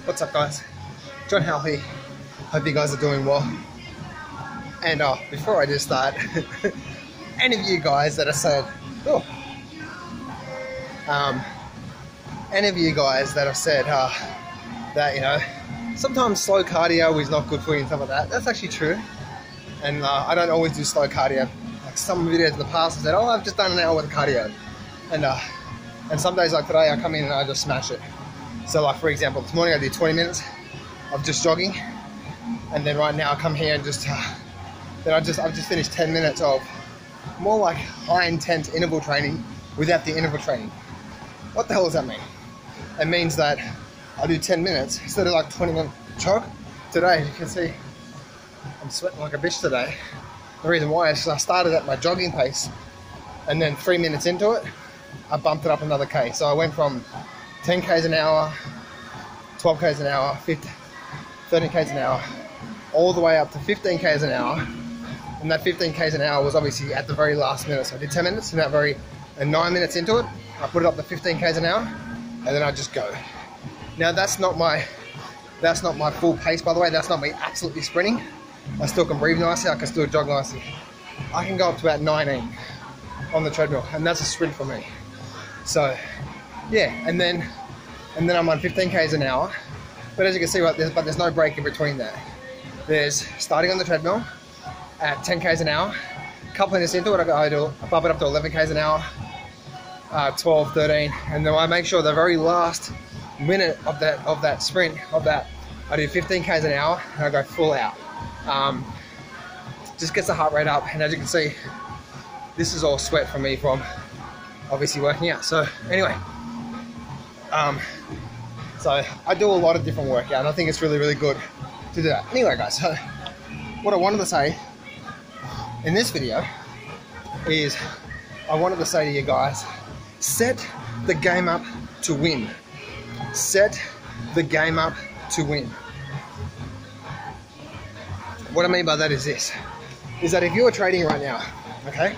What's up, guys? John Howell here. Hope you guys are doing well. And before I do start, any of you guys that have said, any of you guys that have said that, you know, sometimes slow cardio is not good for you and stuff like that, that's actually true. And I don't always do slow cardio. Like some videos in the past have said, oh, I've just done an hour with cardio. And some days like today, I come in and I just smash it. So like, for example, this morning I did 20 minutes of just jogging. And then right now I come here and just, I've just finished 10 minutes of more like high intense interval training without the interval training. What the hell does that mean? It means that I do 10 minutes instead of like 20-minute jog. Today, you can see I'm sweating like a bitch today. The reason why is I started at my jogging pace and then 3 minutes into it, I bumped it up another K. So I went from 10 Ks an hour, 12 Ks an hour, 13 Ks an hour, all the way up to 15 Ks an hour. And that 15 Ks an hour was obviously at the very last minute. So I did 10 minutes and 9 minutes into it, I put it up to 15 Ks an hour, and then I just go. Now that's not my full pace, by the way. That's not me absolutely sprinting. I still can breathe nicely, I can still jog nicely. I can go up to about 19 on the treadmill, and that's a sprint for me. So yeah, and then I'm on 15 Ks an hour. But as you can see, right, there's no break in between that. There's starting on the treadmill at 10 Ks an hour. A couple minutes into it, I bump it up to 11 Ks an hour, 12, 13, and then I make sure the very last minute of that sprint, I do 15 Ks an hour, and I go full out. Just gets the heart rate up, and as you can see, this is all sweat from me from obviously working out. So anyway, so I do a lot of different workout, and I think it's really, really good to do that. Anyway, guys, so what I wanted to say in this video is I wanted to say to you guys, set the game up to win. Set the game up to win. What I mean by that is this, is that if you're trading right now, okay?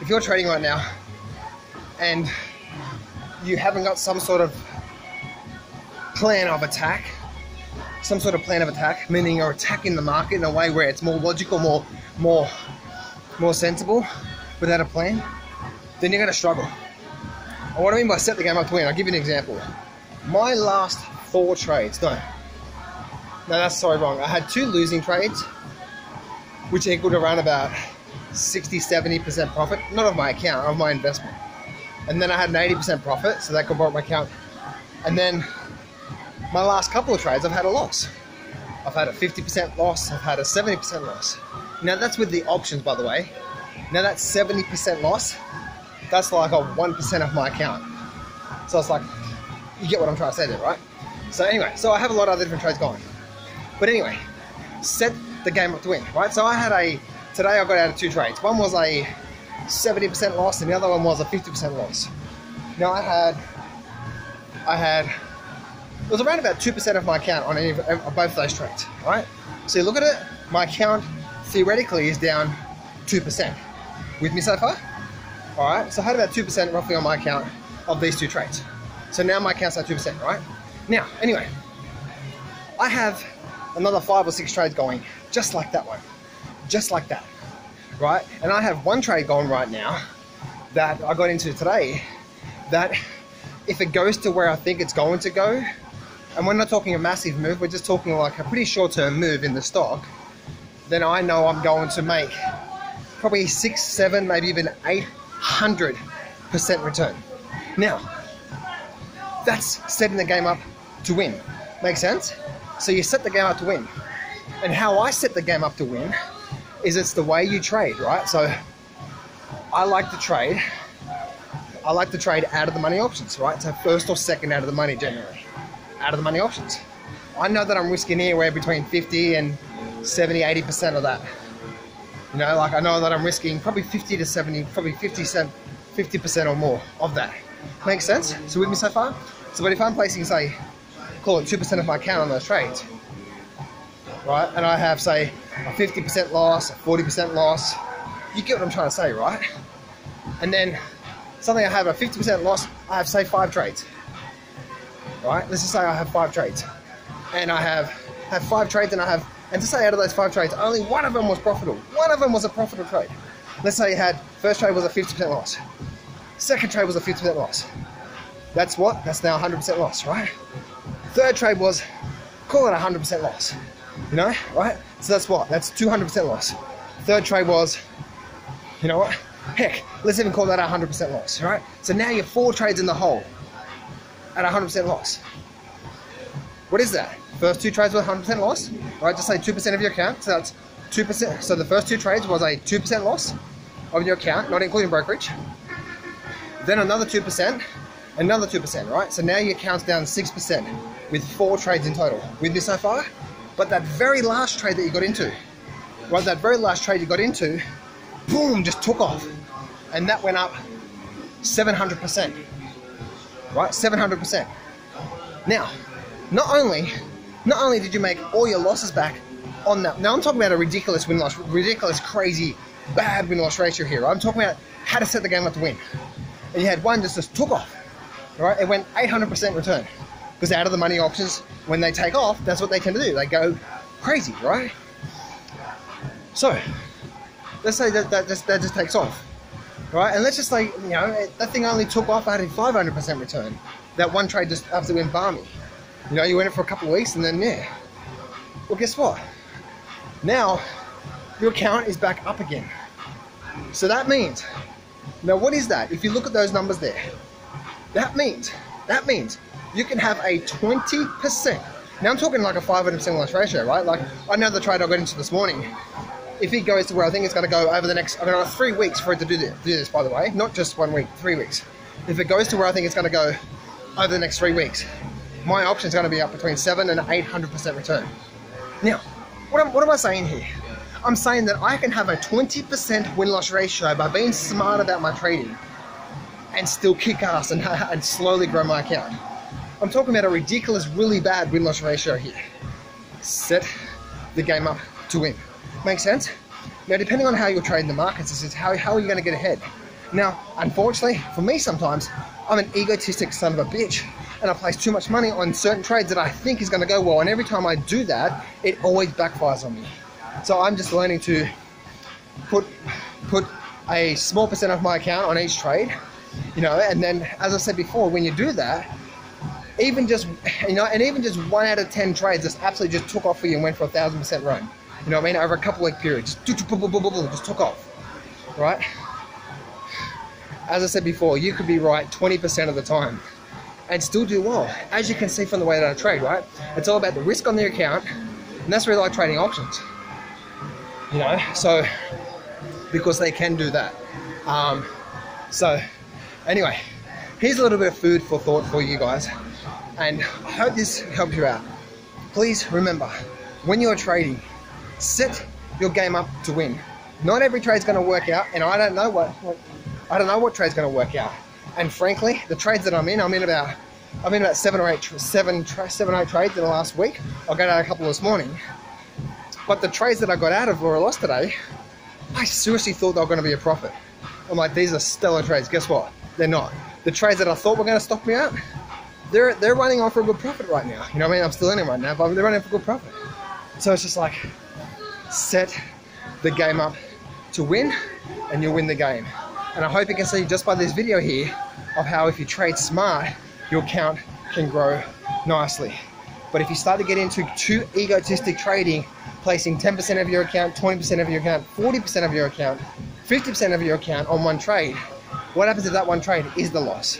If you're trading right now and you haven't got some sort of plan of attack, meaning you're attacking the market in a way where it's more logical, more sensible, without a plan, then you're gonna struggle. And what I mean by set the game up to win, I'll give you an example. My last 4 trades, no, that's sorry, wrong. I had 2 losing trades, which equaled around about 60-70% profit, not of my account, of my investment. And then I had an 80% profit, so that could brought my account. And then my last couple of trades, I've had a loss. I've had a 50% loss, I've had a 70% loss. Now that's with the options, by the way. Now that 70% loss, that's like a 1% of my account. So it's like, you get what I'm trying to say there, right? So anyway, so I have a lot of other different trades going. But anyway, set the game up to win, right? So today I got out of 2 trades. One was a 70% loss and the other one was a 50% loss. Now it was around about 2% of my account on both of those trades, right? So you look at it, my account theoretically is down 2%. With me so far? All right, so I had about 2% roughly on my account of these 2 trades. So now my account's at 2%, right? Now, anyway, I have another 5 or 6 trades going, just like that one, just like that, right? And I have 1 trade going right now that I got into today that if it goes to where I think it's going to go, and we're not talking a massive move, we're just talking like a pretty short-term move in the stock, then I know I'm going to make probably 6, 7, maybe even 800% return. Now, that's setting the game up to win. Make sense? So you set the game up to win. And how I set the game up to win is it's the way you trade, right? So I like to trade out of the money options, right? So first or second out of the money generally. Out of the money options. I know that I'm risking anywhere between 50 and 70, 80% of that. You know, like I know that I'm risking probably 50 to 70, probably 50% or more of that. Makes sense? So with me so far? So but if I'm placing, say, call it 2% of my account on those trades, right? And I have, say, a 50% loss, a 40% loss. You get what I'm trying to say, right? And then something I have a 50% loss, I have, say, 5 trades. Right? Let's just say I have 5 trades. and I have 5 trades, and to say out of those 5 trades, only one of them was profitable. One of them was a profitable trade. Let's say you had, first trade was a 50% loss. Second trade was a 50% loss. That's what? That's now 100% loss, right? Third trade was, call it 100% loss, you know, right? So that's what? That's 200% loss. Third trade was, you know what? Heck, let's even call that 100% loss, right? So now you're 4 trades in the hole at 100% loss. What is that? First 2 trades were 100% loss, right? Just say 2% of your account, so that's 2%. So the first 2 trades was a 2% loss of your account, not including brokerage. Then another 2%, another 2%, right? So now your account's down 6% with 4 trades in total. With this so far? But that very last trade that you got into, right? That very last trade you got into, boom, just took off. And that went up 700%, right? 700%. Now, not only did you make all your losses back on that. Now I'm talking about a ridiculous win-loss, ridiculous, crazy, bad win-loss ratio here. I'm talking about how to set the game up to win. And you had one just took off, right? It went 800% return. Because out of the money options, when they take off, that's what they can do. They go crazy, right? So, let's say that just takes off, right? And let's just say, you know, that thing only took off at a 500% return. That one trade just absolutely went balmy. You know, you went it for a couple of weeks and then, yeah. Well, guess what? Now, your account is back up again. So that means, now what is that? If you look at those numbers there, that means you can have a 20%. Now I'm talking like a 500% loss ratio, right? Like, I know the trade I got into this morning. If it goes to where I think it's going to go over the next, I don't know, 3 weeks for it to do this, by the way, not just 1 week, 3 weeks. If it goes to where I think it's going to go over the next 3 weeks, my option is going to be up between 7 and 800% return. Now, what am I saying here? I'm saying that I can have a 20% win-loss ratio by being smart about my trading and still kick ass and slowly grow my account. I'm talking about a ridiculous, really bad win-loss ratio here. Set the game up to win. Make sense? Now, depending on how you're trading the markets, this is how are you going to get ahead? Now, unfortunately, for me sometimes, I'm an egotistic son of a bitch, and I place too much money on certain trades that I think is going to go well, and every time I do that, it always backfires on me. So I'm just learning to put a small percent of my account on each trade, you know, and then, as I said before, when you do that, even just 1 out of 10 trades just absolutely just took off for you and went for 1,000% run. You know what I mean? Over a couple week periods, just took off, right? As I said before, you could be right 20% of the time and still do well, as you can see from the way that I trade, right? It's all about the risk on the account, and that's really like trading options, you know, so because they can do that. So anyway, here's a little bit of food for thought for you guys, and I hope this helps you out. Please remember, when you're trading, set your game up to win. Not every trade's going to work out, and I don't know what trade's going to work out. And frankly, the trades that I'm in about 7 or 8 trades in the last week. I got out a couple this morning. But the trades that I got out of or lost today, I seriously thought they were going to be a profit. I'm like, these are stellar trades. Guess what? They're not. The trades that I thought were going to stop me out, they're running on for a good profit right now. You know what I mean? I'm still in them right now, but they're running for good profit. So it's just like, set the game up to win, and you'll win the game. And I hope you can see just by this video here of how if you trade smart, your account can grow nicely. But if you start to get into too egotistic trading, placing 10% of your account, 20% of your account, 40% of your account, 50% of your account on one trade, what happens if that one trade is the loss?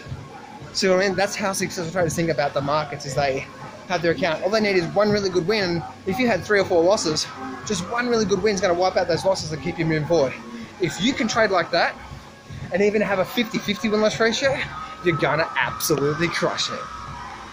See what I mean? That's how successful traders think about the markets, is they have their account. All they need is one really good win. If you had 3 or 4 losses, just one really good win is going to wipe out those losses and keep you moving forward. If you can trade like that, and even have a 50-50 win-loss ratio, you're going to absolutely crush it.